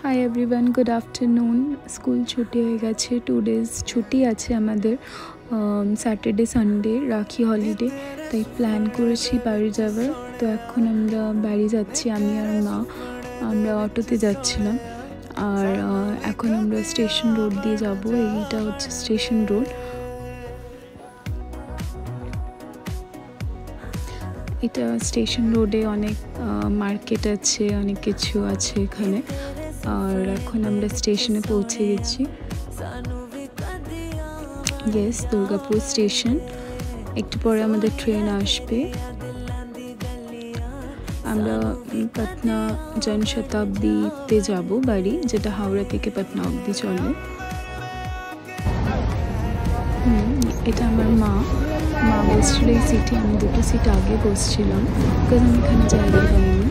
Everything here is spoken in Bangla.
Hi everyone, good afternoon. School ছুটি হয়ে গেছে, 2 days ছুটি আছে আমাদের, স্যাটারডে সানডে রাখি হলিডে। তাই প্ল্যান করেছি বাড়ি যাওয়ার। তো এখন আমরা বাড়ি যাচ্ছি, আমি আর মা। আমরা অটোতে যাচ্ছিলাম। আর এখন আমরা স্টেশন রোড দিয়ে যাব। এইটা হচ্ছে স্টেশন রোড। এটা স্টেশন রোডে অনেক মার্কেট আছে, অনেক কিছু আছে এখানে। আর এখন আমরা স্টেশনে পৌঁছে গেছি। Yes, Durgapur station. একটু পরে আমাদের ট্রেন আসবে। আমরা পাটনা জনশতাব্দীতে যাব বাড়ি, যেটা হাওড়া থেকে পাটনা অবধি চলে। এটা আমার মা বসছিল এই সিটে। আমি 2টো সিট আগে বসছিলাম, বিকজ আমি এখানে জায়গা পাইনি।